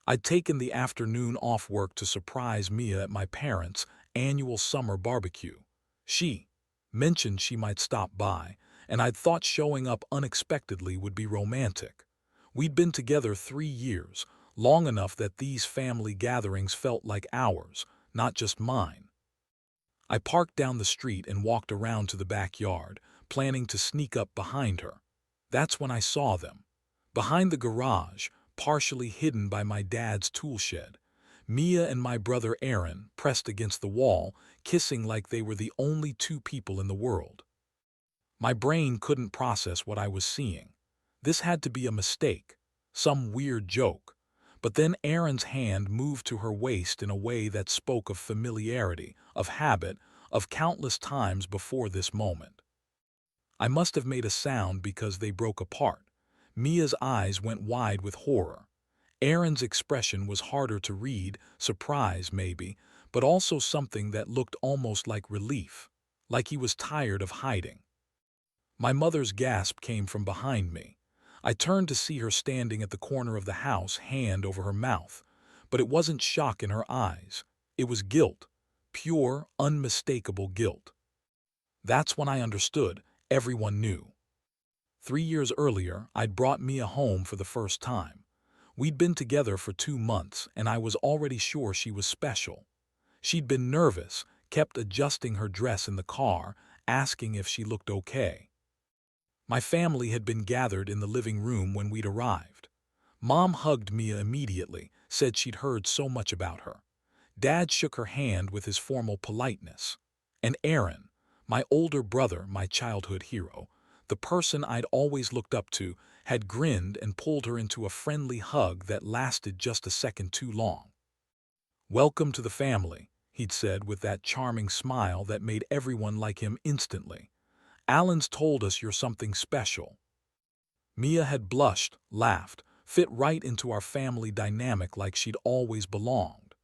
I'd taken the afternoon off work to surprise Mia at my parents' annual summer barbecue. She mentioned she might stop by, and I'd thought showing up unexpectedly would be romantic. We'd been together 3 years, long enough that these family gatherings felt like ours, not just mine. I parked down the street and walked around to the backyard, planning to sneak up behind her. That's when I saw them. Behind the garage, partially hidden by my dad's tool shed, Mia and my brother Aaron pressed against the wall, kissing like they were the only two people in the world. My brain couldn't process what I was seeing. This had to be a mistake, some weird joke. But then Erin's hand moved to her waist in a way that spoke of familiarity, of habit, of countless times before this moment. I must have made a sound because they broke apart. Mia's eyes went wide with horror. Erin's expression was harder to read, surprise maybe, but also something that looked almost like relief, like he was tired of hiding. My mother's gasp came from behind me. I turned to see her standing at the corner of the house, hand over her mouth. But it wasn't shock in her eyes. It was guilt. Pure, unmistakable guilt. That's when I understood. Everyone knew. 3 years earlier, I'd brought Mia home for the first time. We'd been together for 2 months, and I was already sure she was special. She'd been nervous, kept adjusting her dress in the car, asking if she looked okay. My family had been gathered in the living room when we'd arrived. Mom hugged Mia immediately, said she'd heard so much about her. Dad shook her hand with his formal politeness. And Aaron, my older brother, my childhood hero, the person I'd always looked up to, had grinned and pulled her into a friendly hug that lasted just a second too long. "Welcome to the family," he'd said with that charming smile that made everyone like him instantly. "Alan's told us you're something special." Mia had blushed, laughed, fit right into our family dynamic like she'd always belonged.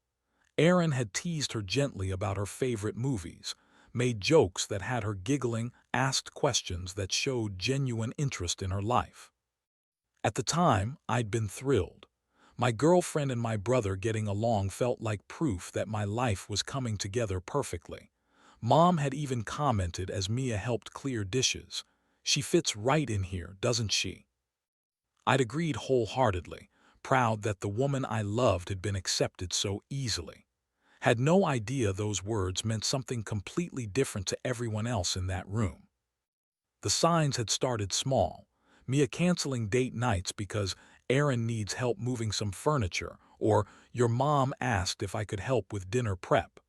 Aaron had teased her gently about her favorite movies, made jokes that had her giggling, asked questions that showed genuine interest in her life. At the time, I'd been thrilled. My girlfriend and my brother getting along felt like proof that my life was coming together perfectly. Mom had even commented as Mia helped clear dishes, "She fits right in here, doesn't she?" I'd agreed wholeheartedly, proud that the woman I loved had been accepted so easily. Had no idea those words meant something completely different to everyone else in that room. The signs had started small. Mia canceling date nights because Aaron needs help moving some furniture, or your mom asked if I could help with dinner prep.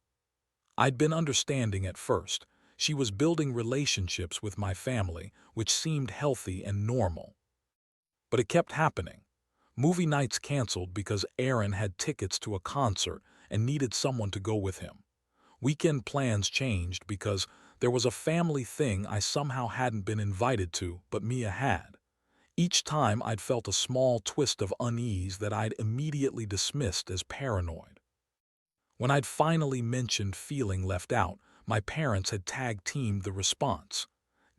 I'd been understanding at first. She was building relationships with my family, which seemed healthy and normal. But it kept happening. Movie nights canceled because Aaron had tickets to a concert and needed someone to go with him. Weekend plans changed because there was a family thing I somehow hadn't been invited to, but Mia had. Each time I'd felt a small twist of unease that I'd immediately dismissed as paranoid. When I'd finally mentioned feeling left out, my parents had tag-teamed the response.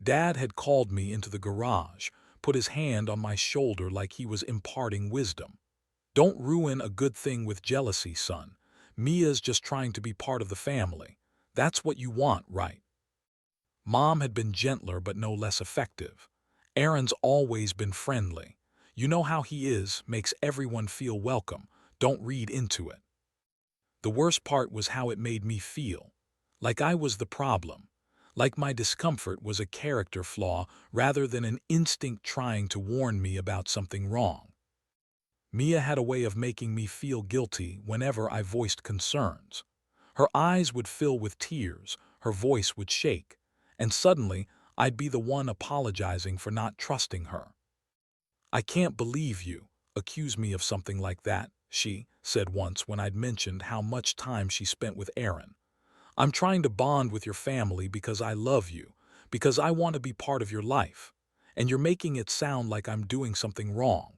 Dad had called me into the garage, put his hand on my shoulder like he was imparting wisdom. "Don't ruin a good thing with jealousy, son. Mia's just trying to be part of the family. That's what you want, right?" Mom had been gentler but no less effective. "Aaron's always been friendly. You know how he is, makes everyone feel welcome. Don't read into it." The worst part was how it made me feel. Like I was the problem. Like my discomfort was a character flaw rather than an instinct trying to warn me about something wrong. Mia had a way of making me feel guilty whenever I voiced concerns. Her eyes would fill with tears, her voice would shake, and suddenly I'd be the one apologizing for not trusting her. "I can't believe you accuse me of something like that," she said once when I'd mentioned how much time she spent with Aaron. "I'm trying to bond with your family because I love you, because I want to be part of your life, and you're making it sound like I'm doing something wrong."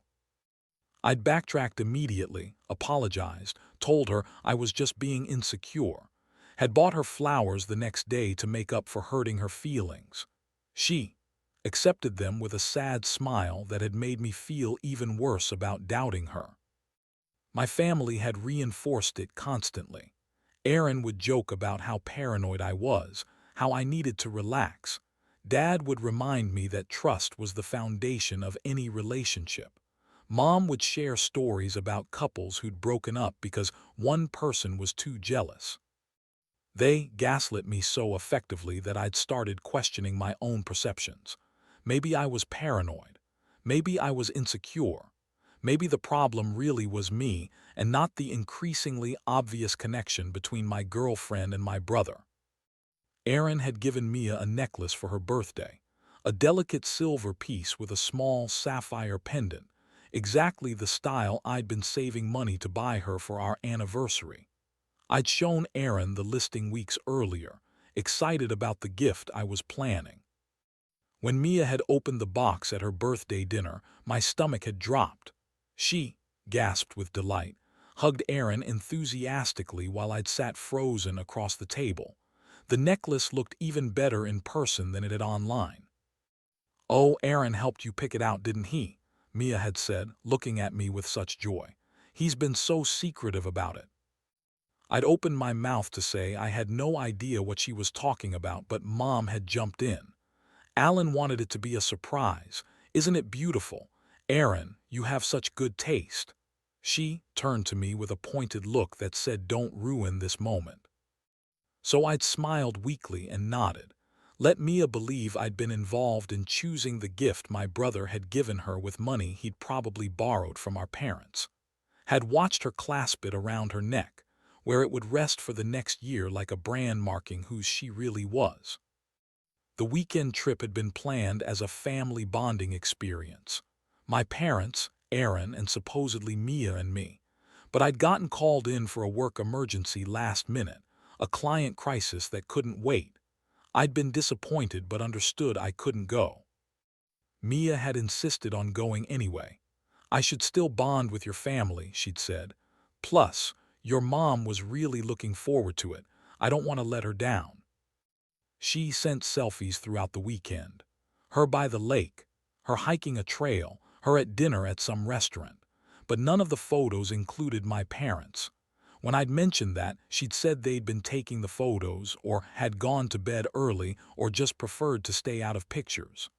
I'd backtracked immediately, apologized, told her I was just being insecure, had bought her flowers the next day to make up for hurting her feelings. She accepted them with a sad smile that had made me feel even worse about doubting her. My family had reinforced it constantly. Aaron would joke about how paranoid I was, how I needed to relax. Dad would remind me that trust was the foundation of any relationship. Mom would share stories about couples who'd broken up because one person was too jealous. They gaslit me so effectively that I'd started questioning my own perceptions. Maybe I was paranoid. Maybe I was insecure. Maybe the problem really was me and not the increasingly obvious connection between my girlfriend and my brother. Erin had given Mia a necklace for her birthday, a delicate silver piece with a small sapphire pendant, exactly the style I'd been saving money to buy her for our anniversary. I'd shown Erin the listing weeks earlier, excited about the gift I was planning. When Mia had opened the box at her birthday dinner, my stomach had dropped. She gasped with delight, hugged Erin enthusiastically while I'd sat frozen across the table. The necklace looked even better in person than it had online. "Oh, Aaron helped you pick it out, didn't he?" Mia had said, looking at me with such joy. "He's been so secretive about it." I'd opened my mouth to say I had no idea what she was talking about, but Mom had jumped in. "Alan wanted it to be a surprise. Isn't it beautiful? Aaron, you have such good taste." She turned to me with a pointed look that said, "Don't ruin this moment." So I'd smiled weakly and nodded. Let Mia believe I'd been involved in choosing the gift my brother had given her with money he'd probably borrowed from our parents. Had watched her clasp it around her neck, where it would rest for the next year like a brand marking who she really was. The weekend trip had been planned as a family bonding experience. My parents, Aaron, and supposedly Mia and me. But I'd gotten called in for a work emergency last minute, a client crisis that couldn't wait. I'd been disappointed but understood I couldn't go. Mia had insisted on going anyway. "I should still bond with your family," she'd said. "Plus, your mom was really looking forward to it. I don't want to let her down." She sent selfies throughout the weekend. Her by the lake, her hiking a trail, her at dinner at some restaurant. But none of the photos included my parents. When I'd mentioned that, she'd said they'd been taking the photos or had gone to bed early or just preferred to stay out of pictures.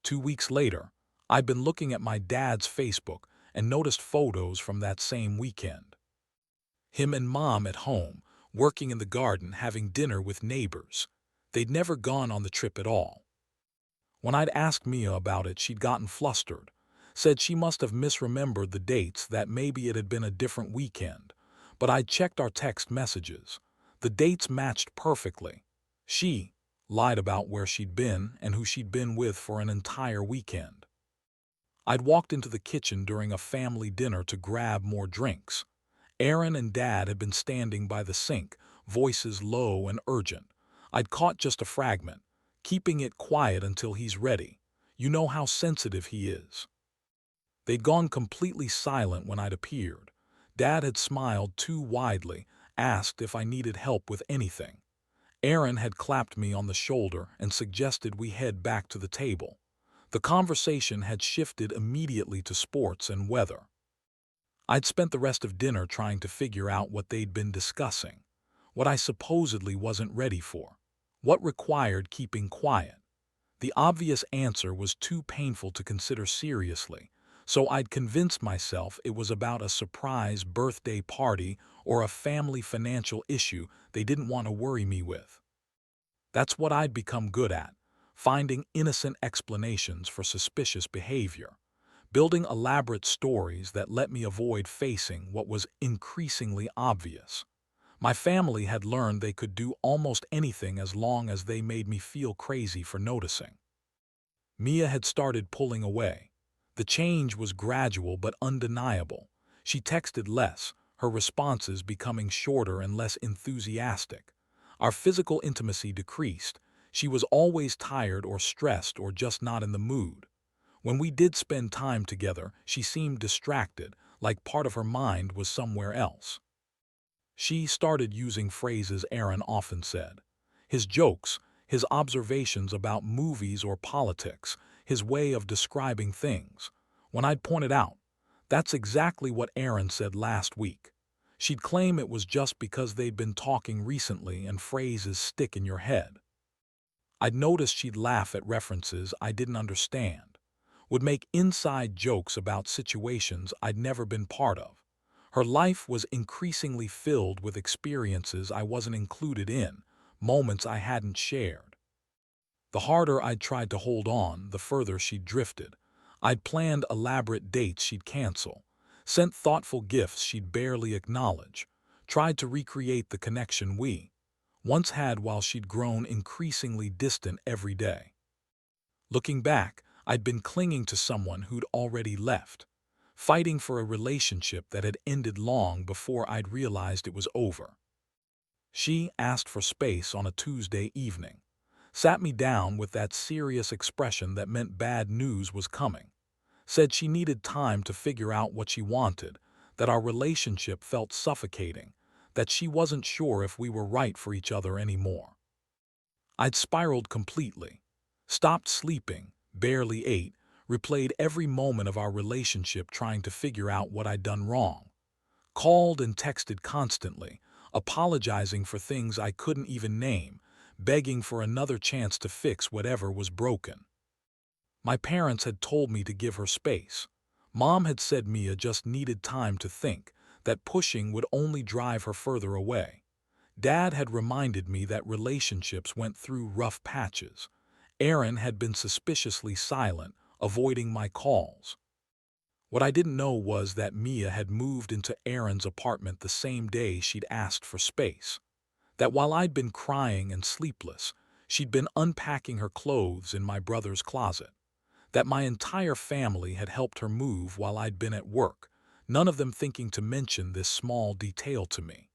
2 weeks later, I'd been looking at my dad's Facebook and noticed photos from that same weekend. Him and Mom at home, working in the garden, having dinner with neighbors. They'd never gone on the trip at all. When I'd asked Mia about it, she'd gotten flustered, said she must have misremembered the dates, that maybe it had been a different weekend. But I'd checked our text messages. The dates matched perfectly. She lied about where she'd been and who she'd been with for an entire weekend. I'd walked into the kitchen during a family dinner to grab more drinks. Aaron and Dad had been standing by the sink, voices low and urgent. I'd caught just a fragment, "Keeping it quiet until he's ready. You know how sensitive he is." They'd gone completely silent when I'd appeared. Dad had smiled too widely, asked if I needed help with anything. Aaron had clapped me on the shoulder and suggested we head back to the table. The conversation had shifted immediately to sports and weather. I'd spent the rest of dinner trying to figure out what they'd been discussing, what I supposedly wasn't ready for, what required keeping quiet. The obvious answer was too painful to consider seriously, so I'd convinced myself it was about a surprise birthday party or a family financial issue they didn't want to worry me with. That's what I'd become good at, finding innocent explanations for suspicious behavior, building elaborate stories that let me avoid facing what was increasingly obvious. My family had learned they could do almost anything as long as they made me feel crazy for noticing. Mia had started pulling away. The change was gradual but undeniable. She texted less, her responses becoming shorter and less enthusiastic. Our physical intimacy decreased. She was always tired or stressed or just not in the mood. When we did spend time together, she seemed distracted, like part of her mind was somewhere else. She started using phrases Aaron often said. His jokes, his observations about movies or politics, his way of describing things. When I'd pointed out, That's exactly what Erin said last week. She'd claim it was just because they'd been talking recently and phrases stick in your head. I'd noticed she'd laugh at references I didn't understand, would make inside jokes about situations I'd never been part of. Her life was increasingly filled with experiences I wasn't included in, moments I hadn't shared. The harder I'd tried to hold on, the further she'd drifted. I'd planned elaborate dates she'd cancel, sent thoughtful gifts she'd barely acknowledge, tried to recreate the connection we once had while she'd grown increasingly distant every day. Looking back, I'd been clinging to someone who'd already left, fighting for a relationship that had ended long before I'd realized it was over. She asked for space on a Tuesday evening, sat me down with that serious expression that meant bad news was coming, said she needed time to figure out what she wanted, that our relationship felt suffocating, that she wasn't sure if we were right for each other anymore. I'd spiraled completely, stopped sleeping, barely ate, replayed every moment of our relationship trying to figure out what I'd done wrong, called and texted constantly, apologizing for things I couldn't even name, begging for another chance to fix whatever was broken. My parents had told me to give her space. Mom had said Mia just needed time to think, that pushing would only drive her further away. Dad had reminded me that relationships went through rough patches. Erin had been suspiciously silent, avoiding my calls. What I didn't know was that Mia had moved into Erin's apartment the same day she'd asked for space. That while I'd been crying and sleepless, she'd been unpacking her clothes in my brother's closet. That my entire family had helped her move while I'd been at work, none of them thinking to mention this small detail to me.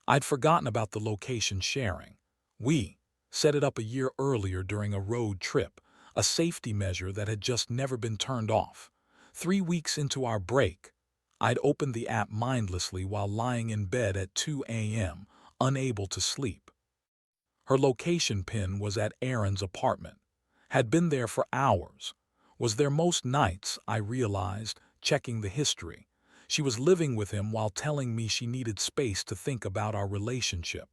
I'd forgotten about the location sharing. We set it up a year earlier during a road trip, a safety measure that had just never been turned off. 3 weeks into our break, I'd opened the app mindlessly while lying in bed at 2 a.m., unable to sleep. Her location pin was at Erin's apartment. Had been there for hours. Was there most nights, I realized, checking the history. She was living with him while telling me she needed space to think about our relationship.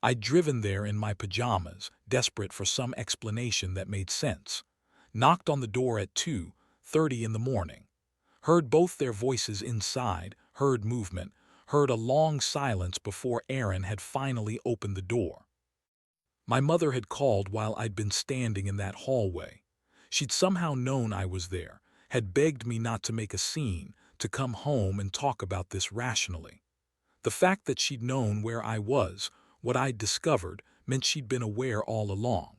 I'd driven there in my pajamas, desperate for some explanation that made sense. Knocked on the door at 2:30 in the morning. Heard both their voices inside, heard movement, heard a long silence before Erin had finally opened the door. My mother had called while I'd been standing in that hallway. She'd somehow known I was there, had begged me not to make a scene, to come home and talk about this rationally. The fact that she'd known where I was, what I'd discovered, meant she'd been aware all along.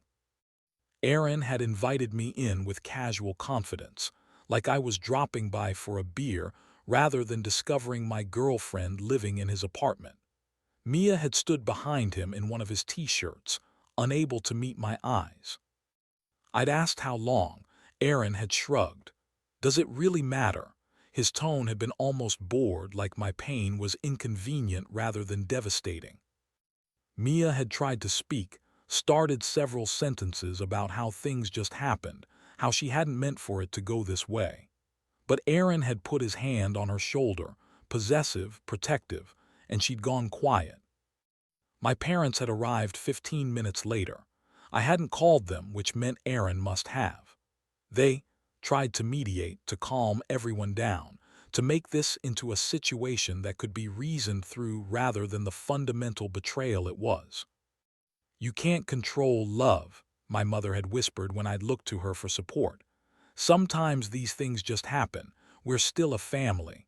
Erin had invited me in with casual confidence, like I was dropping by for a beer rather than discovering my girlfriend living in his apartment. Mia had stood behind him in one of his t-shirts, unable to meet my eyes. I'd asked how long. Erin had shrugged. Does it really matter? His tone had been almost bored, like my pain was inconvenient rather than devastating. Mia had tried to speak, started several sentences about how things just happened, how she hadn't meant for it to go this way. But Erin had put his hand on her shoulder, possessive, protective, and she'd gone quiet. My parents had arrived 15 minutes later. I hadn't called them, which meant Erin must have. They tried to mediate, to calm everyone down, to make this into a situation that could be reasoned through rather than the fundamental betrayal it was. You can't control love, my mother had whispered when I'd looked to her for support. Sometimes these things just happen. We're still a family.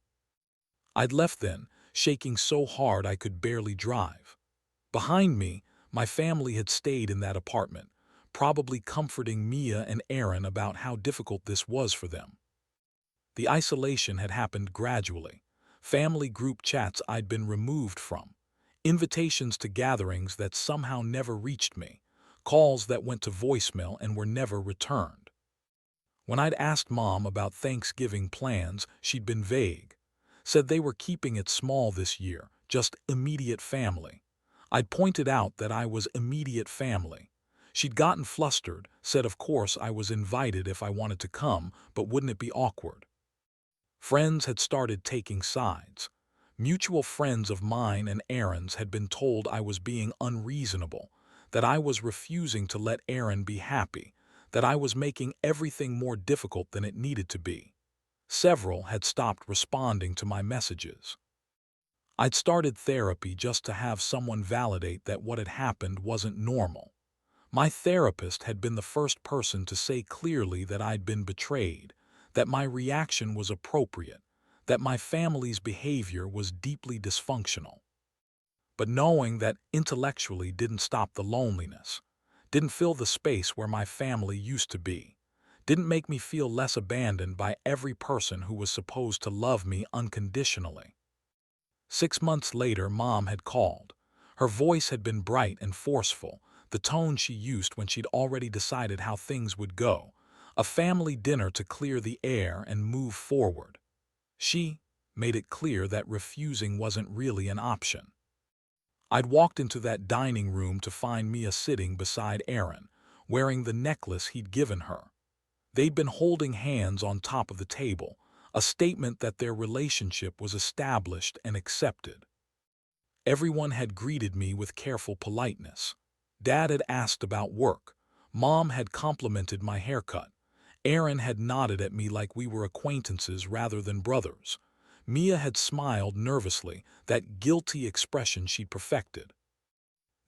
I'd left then, shaking so hard I could barely drive. Behind me, my family had stayed in that apartment, probably comforting Mia and Erin about how difficult this was for them. The isolation had happened gradually. Family group chats I'd been removed from, invitations to gatherings that somehow never reached me, calls that went to voicemail and were never returned. When I'd asked Mom about Thanksgiving plans, she'd been vague. Said they were keeping it small this year, just immediate family. I'd pointed out that I was immediate family. She'd gotten flustered, said of course I was invited if I wanted to come, but wouldn't it be awkward? Friends had started taking sides. Mutual friends of mine and Aaron's had been told I was being unreasonable, that I was refusing to let Aaron be happy, that I was making everything more difficult than it needed to be. Several had stopped responding to my messages. I'd started therapy just to have someone validate that what had happened wasn't normal. My therapist had been the first person to say clearly that I'd been betrayed, that my reaction was appropriate, that my family's behavior was deeply dysfunctional. But knowing that intellectually didn't stop the loneliness, didn't fill the space where my family used to be, didn't make me feel less abandoned by every person who was supposed to love me unconditionally. 6 months later, Mom had called. Her voice had been bright and forceful, the tone she used when she'd already decided how things would go, a family dinner to clear the air and move forward. She made it clear that refusing wasn't really an option. I'd walked into that dining room to find Mia sitting beside Aaron, wearing the necklace he'd given her. They'd been holding hands on top of the table, a statement that their relationship was established and accepted. Everyone had greeted me with careful politeness. Dad had asked about work. Mom had complimented my haircut. Aaron had nodded at me like we were acquaintances rather than brothers. Mia had smiled nervously, that guilty expression she'd perfected.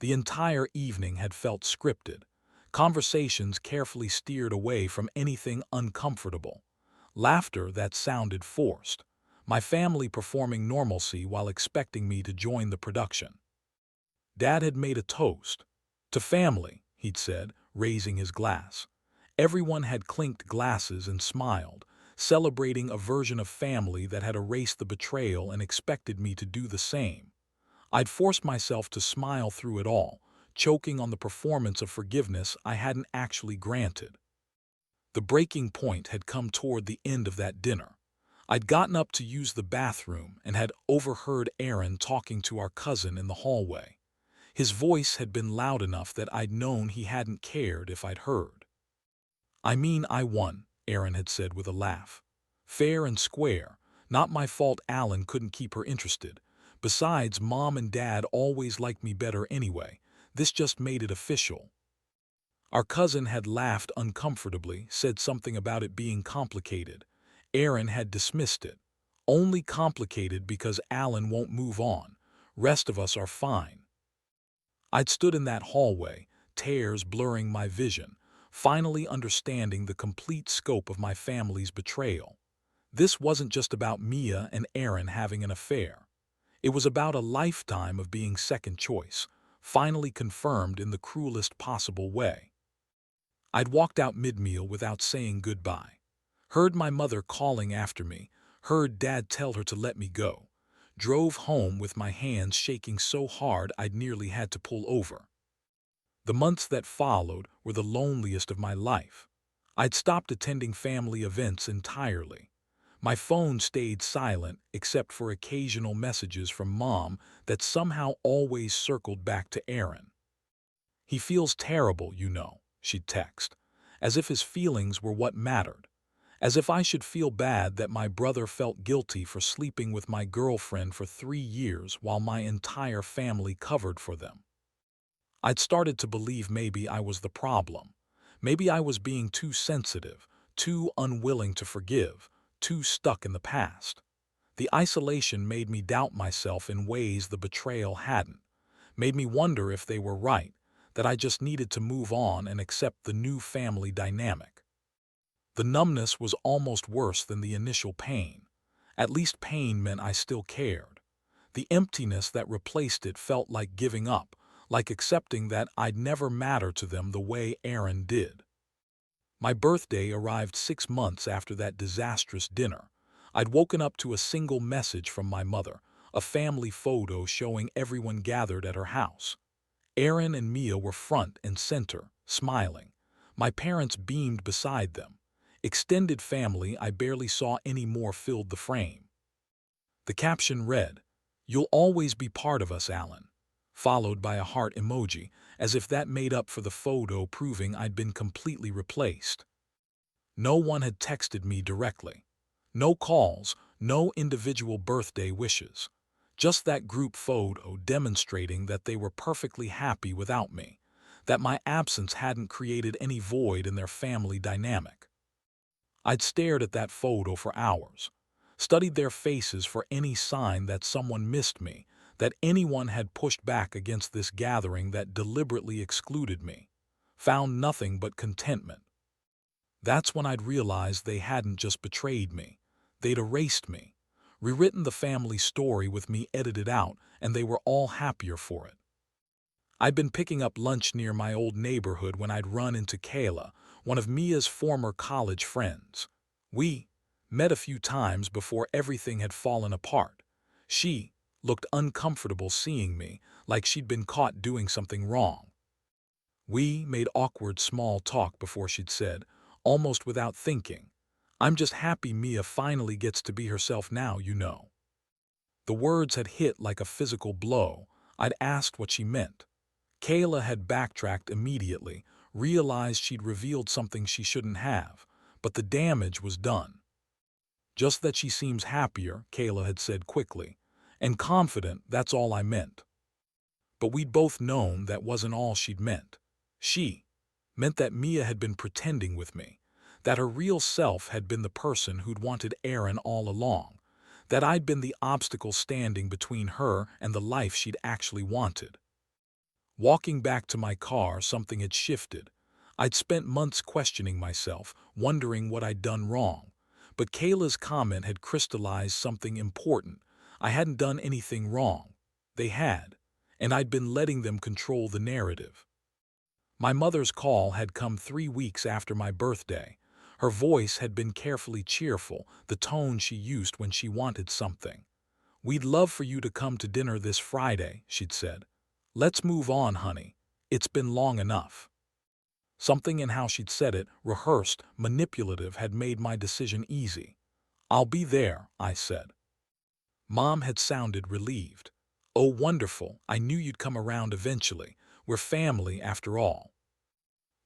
The entire evening had felt scripted. Conversations carefully steered away from anything uncomfortable. Laughter that sounded forced. My family performing normalcy while expecting me to join the production. Dad had made a toast. To family, he'd said, raising his glass. Everyone had clinked glasses and smiled, celebrating a version of family that had erased the betrayal and expected me to do the same. I'd forced myself to smile through it all, choking on the performance of forgiveness I hadn't actually granted. The breaking point had come toward the end of that dinner. I'd gotten up to use the bathroom and had overheard Aaron talking to our cousin in the hallway. His voice had been loud enough that I'd known he hadn't cared if I'd heard. "I mean, I won," Aaron had said with a laugh. "Fair and square. Not my fault Alan couldn't keep her interested. Besides, Mom and Dad always liked me better anyway. This just made it official." Our cousin had laughed uncomfortably, said something about it being complicated. Aaron had dismissed it. "Only complicated because Alan won't move on. Rest of us are fine." I'd stood in that hallway, tears blurring my vision, finally understanding the complete scope of my family's betrayal. This wasn't just about Mia and Aaron having an affair. It was about a lifetime of being second choice, finally confirmed in the cruelest possible way. I'd walked out mid-meal without saying goodbye. Heard my mother calling after me, heard Dad tell her to let me go. Drove home with my hands shaking so hard I'd nearly had to pull over. The months that followed were the loneliest of my life. I'd stopped attending family events entirely. My phone stayed silent except for occasional messages from Mom that somehow always circled back to Aaron. "He feels terrible, you know," she'd text, as if his feelings were what mattered, as if I should feel bad that my brother felt guilty for sleeping with my girlfriend for 3 years while my entire family covered for them. I'd started to believe maybe I was the problem. Maybe I was being too sensitive, too unwilling to forgive, too stuck in the past. The isolation made me doubt myself in ways the betrayal hadn't, made me wonder if they were right, that I just needed to move on and accept the new family dynamic. The numbness was almost worse than the initial pain. At least pain meant I still cared. The emptiness that replaced it felt like giving up, like accepting that I'd never matter to them the way Aaron did. My birthday arrived 6 months after that disastrous dinner. I'd woken up to a single message from my mother, a family photo showing everyone gathered at her house. Aaron and Mia were front and center, smiling. My parents beamed beside them. Extended family I barely saw anymore filled the frame. The caption read, "You'll always be part of us, Alan," followed by a heart emoji, as if that made up for the photo proving I'd been completely replaced. No one had texted me directly. No calls, no individual birthday wishes. Just that group photo demonstrating that they were perfectly happy without me, that my absence hadn't created any void in their family dynamic. I'd stared at that photo for hours, studied their faces for any sign that someone missed me, that anyone had pushed back against this gathering that deliberately excluded me, found nothing but contentment. That's when I'd realized they hadn't just betrayed me, they'd erased me, rewritten the family story with me edited out, and they were all happier for it. I'd been picking up lunch near my old neighborhood when I'd run into Kayla, one of Mia's former college friends. We met a few times before everything had fallen apart. She looked uncomfortable seeing me, like she'd been caught doing something wrong. We made awkward small talk before she'd said, almost without thinking, "I'm just happy Mia finally gets to be herself now, you know." The words had hit like a physical blow. I'd asked what she meant. Kayla had backtracked immediately, realized she'd revealed something she shouldn't have, but the damage was done. "Just that she seems happier," Kayla had said quickly, "and confident, that's all I meant." But we'd both known that wasn't all she'd meant. She meant that Mia had been pretending with me, that her real self had been the person who'd wanted Aaron all along, that I'd been the obstacle standing between her and the life she'd actually wanted. Walking back to my car, something had shifted. I'd spent months questioning myself, wondering what I'd done wrong. But Kayla's comment had crystallized something important. I hadn't done anything wrong. They had, and I'd been letting them control the narrative. My mother's call had come 3 weeks after my birthday. Her voice had been carefully cheerful, the tone she used when she wanted something. "We'd love for you to come to dinner this Friday," she'd said. "Let's move on, honey. It's been long enough." Something in how she'd said it, rehearsed, manipulative, had made my decision easy. "I'll be there," I said. Mom had sounded relieved. "Oh, wonderful, I knew you'd come around eventually. We're family after all."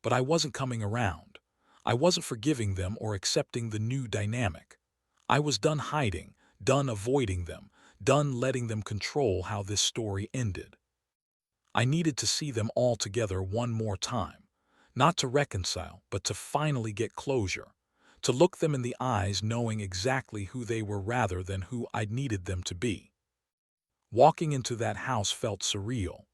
But I wasn't coming around. I wasn't forgiving them or accepting the new dynamic. I was done hiding, done avoiding them, done letting them control how this story ended. I needed to see them all together one more time. Not to reconcile, but to finally get closure. To look them in the eyes knowing exactly who they were rather than who I'd needed them to be. Walking into that house felt surreal.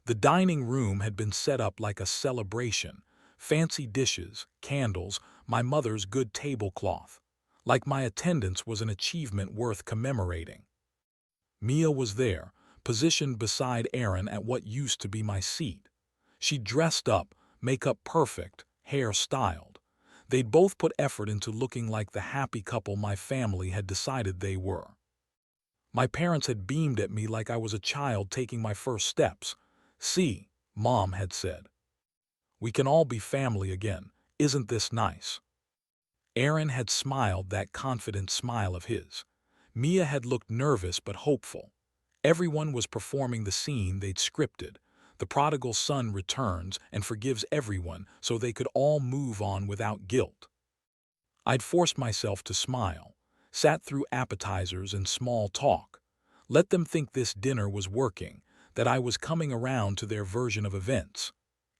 The dining room had been set up like a celebration. Fancy dishes, candles, my mother's good tablecloth. Like my attendance was an achievement worth commemorating. Mia was there, positioned beside Aaron at what used to be my seat. She dressed up, makeup perfect, hair styled. They'd both put effort into looking like the happy couple my family had decided they were. My parents had beamed at me like I was a child taking my first steps. "See," Mom had said. "We can all be family again. Isn't this nice?" Aaron had smiled that confident smile of his. Mia had looked nervous but hopeful. Everyone was performing the scene they'd scripted. The prodigal son returns and forgives everyone so they could all move on without guilt. I'd forced myself to smile, sat through appetizers and small talk. Let them think this dinner was working, that I was coming around to their version of events.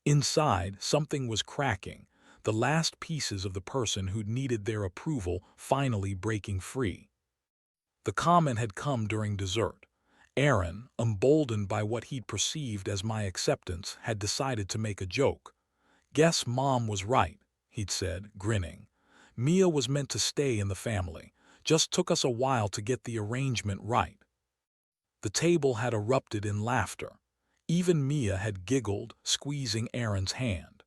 Inside, something was cracking, the last pieces of the person who'd needed their approval finally breaking free. The comment had come during dessert. Aaron, emboldened by what he'd perceived as my acceptance, had decided to make a joke. "Guess Mom was right," he'd said, grinning. "Mia was meant to stay in the family. Just took us a while to get the arrangement right." The table had erupted in laughter. Even Mia had giggled, squeezing Aaron's hand.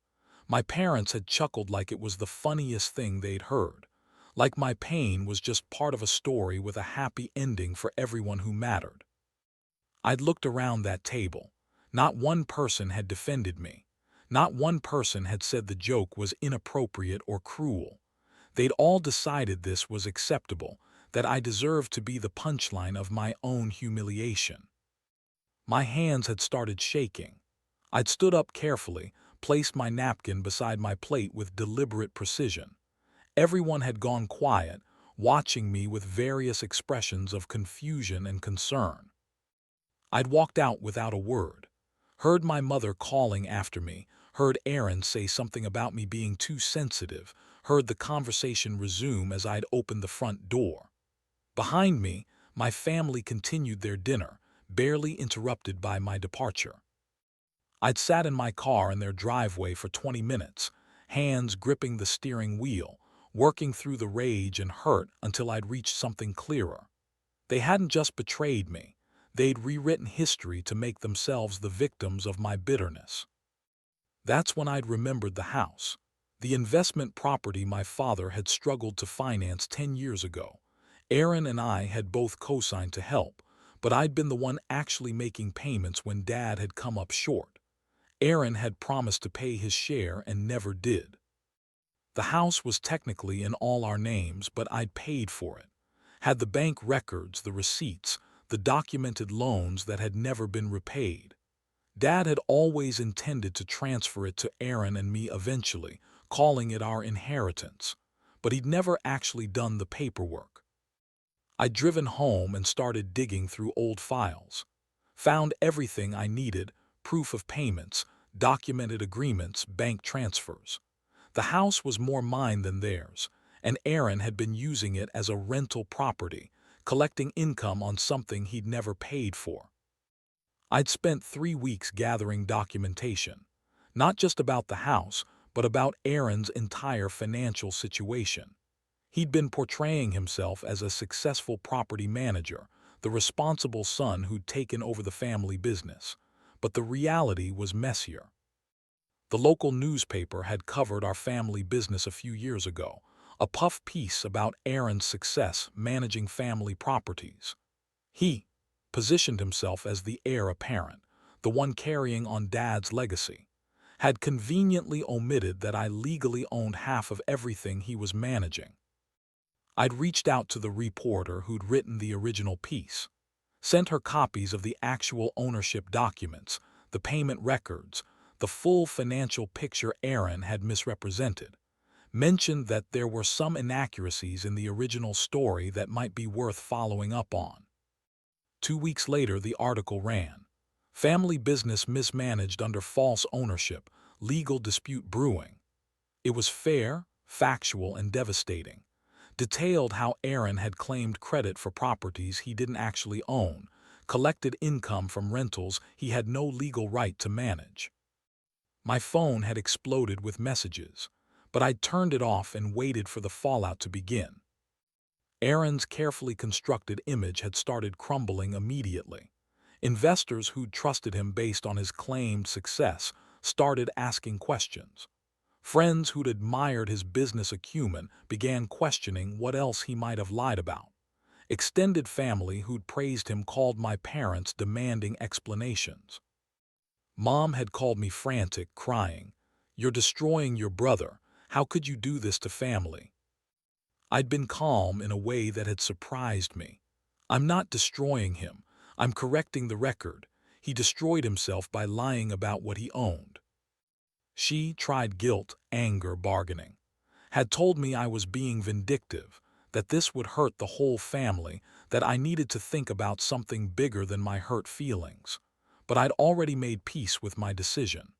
My parents had chuckled like it was the funniest thing they'd heard. Like my pain was just part of a story with a happy ending for everyone who mattered. I'd looked around that table. Not one person had defended me. Not one person had said the joke was inappropriate or cruel. They'd all decided this was acceptable, that I deserved to be the punchline of my own humiliation. My hands had started shaking. I'd stood up carefully, placed my napkin beside my plate with deliberate precision. Everyone had gone quiet, watching me with various expressions of confusion and concern. I'd walked out without a word, heard my mother calling after me, heard Aaron say something about me being too sensitive, heard the conversation resume as I'd opened the front door. Behind me, my family continued their dinner, barely interrupted by my departure. I'd sat in my car in their driveway for 20 minutes, hands gripping the steering wheel, working through the rage and hurt until I'd reached something clearer. They hadn't just betrayed me, they'd rewritten history to make themselves the victims of my bitterness. That's when I'd remembered the house, the investment property my father had struggled to finance 10 years ago. Aaron and I had both co-signed to help, but I'd been the one actually making payments when Dad had come up short. Aaron had promised to pay his share and never did. The house was technically in all our names, but I'd paid for it. Had the bank records, the receipts, the documented loans that had never been repaid. Dad had always intended to transfer it to Aaron and me eventually, calling it our inheritance, but he'd never actually done the paperwork. I'd driven home and started digging through old files. Found everything I needed: proof of payments, documented agreements, bank transfers. The house was more mine than theirs, and Aaron had been using it as a rental property, collecting income on something he'd never paid for. I'd spent 3 weeks gathering documentation, not just about the house, but about Aaron's entire financial situation. He'd been portraying himself as a successful property manager, the responsible son who'd taken over the family business. But the reality was messier. The local newspaper had covered our family business a few years ago, a puff piece about Aaron's success managing family properties. He positioned himself as the heir apparent, the one carrying on Dad's legacy, had conveniently omitted that I legally owned half of everything he was managing. I'd reached out to the reporter who'd written the original piece, sent her copies of the actual ownership documents, the payment records, the full financial picture Aaron had misrepresented, mentioned that there were some inaccuracies in the original story that might be worth following up on. 2 weeks later, the article ran, "Family business mismanaged under false ownership, legal dispute brewing." It was fair, factual, and devastating. Detailed how Aaron had claimed credit for properties he didn't actually own, collected income from rentals he had no legal right to manage. My phone had exploded with messages, but I'd turned it off and waited for the fallout to begin. Aaron's carefully constructed image had started crumbling immediately. Investors who'd trusted him based on his claimed success started asking questions. Friends who'd admired his business acumen began questioning what else he might have lied about. Extended family who'd praised him called my parents, demanding explanations. Mom had called me frantic, crying, "You're destroying your brother. How could you do this to family?" I'd been calm in a way that had surprised me. "I'm not destroying him. I'm correcting the record. He destroyed himself by lying about what he owned." She tried guilt, anger, bargaining. Had told me I was being vindictive, that this would hurt the whole family, that I needed to think about something bigger than my hurt feelings. But I'd already made peace with my decision.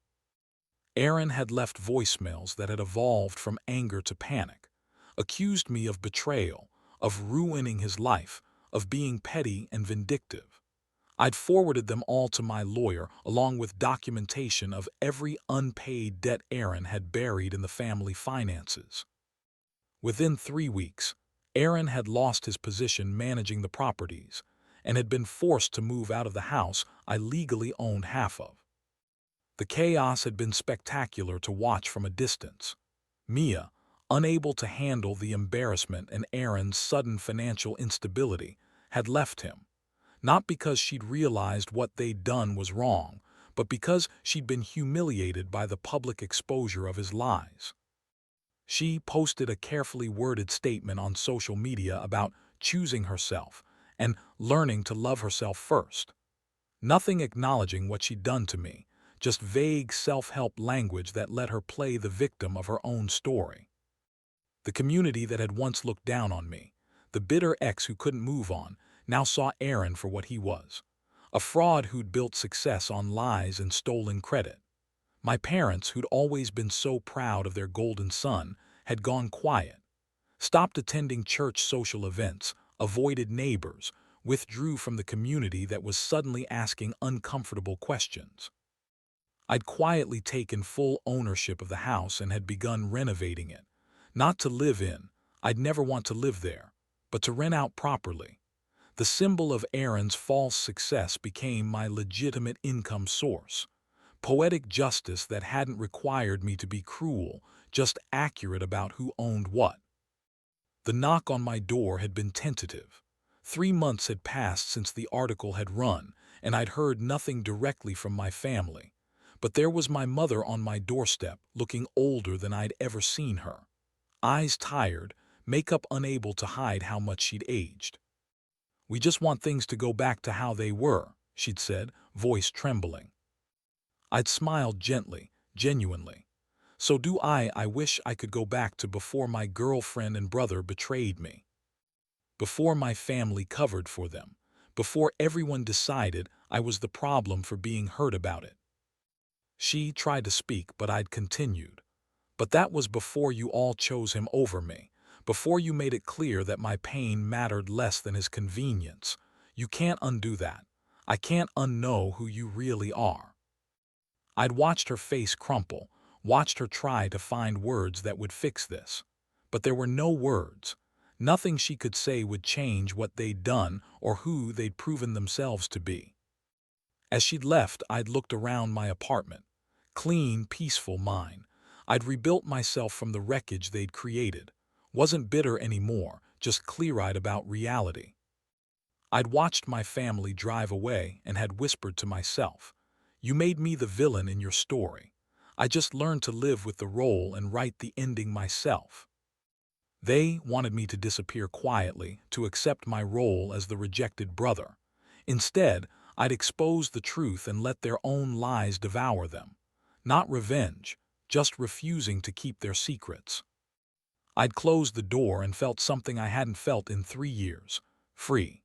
Aaron had left voicemails that had evolved from anger to panic, accused me of betrayal, of ruining his life, of being petty and vindictive. I'd forwarded them all to my lawyer, along with documentation of every unpaid debt Aaron had buried in the family finances. Within 3 weeks, Aaron had lost his position managing the properties and had been forced to move out of the house I legally owned half of. The chaos had been spectacular to watch from a distance. Mia, unable to handle the embarrassment and Aaron's sudden financial instability, had left him. Not because she'd realized what they'd done was wrong, but because she'd been humiliated by the public exposure of his lies. She posted a carefully worded statement on social media about choosing herself and learning to love herself first. Nothing acknowledging what she'd done to me, just vague self-help language that let her play the victim of her own story. The community that had once looked down on me, The bitter ex who couldn't move on now saw Aaron for what he was. A fraud who'd built success on lies and stolen credit. My parents, who'd always been so proud of their golden son, had gone quiet, stopped attending church social events, avoided neighbors, withdrew from the community that was suddenly asking uncomfortable questions. I'd quietly taken full ownership of the house and had begun renovating it. Not to live in, I'd never want to live there, but to rent out properly. The symbol of Aaron's false success became my legitimate income source. Poetic justice that hadn't required me to be cruel, just accurate about who owned what. The knock on my door had been tentative. 3 months had passed since the article had run, and I'd heard nothing directly from my family. But there was my mother on my doorstep, looking older than I'd ever seen her. Eyes tired, makeup unable to hide how much she'd aged. "We just want things to go back to how they were," she'd said, voice trembling. I'd smiled gently, genuinely. "So do I. I wish I could go back to before my girlfriend and brother betrayed me. Before my family covered for them. Before everyone decided I was the problem for being heard about it." She tried to speak, but I'd continued. "But that was before you all chose him over me. Before you made it clear that my pain mattered less than his convenience. You can't undo that. I can't unknow who you really are." I'd watched her face crumple, watched her try to find words that would fix this. But there were no words. Nothing she could say would change what they'd done or who they'd proven themselves to be. As she'd left, I'd looked around my apartment. Clean, peaceful mine. I'd rebuilt myself from the wreckage they'd created. Wasn't bitter anymore, just clear-eyed about reality. I'd watched my family drive away and had whispered to myself, "You made me the villain in your story. I just learned to live with the role and write the ending myself." They wanted me to disappear quietly, to accept my role as the rejected brother. Instead, I'd expose the truth and let their own lies devour them. Not revenge, just refusing to keep their secrets. I'd closed the door and felt something I hadn't felt in 3 years. Free.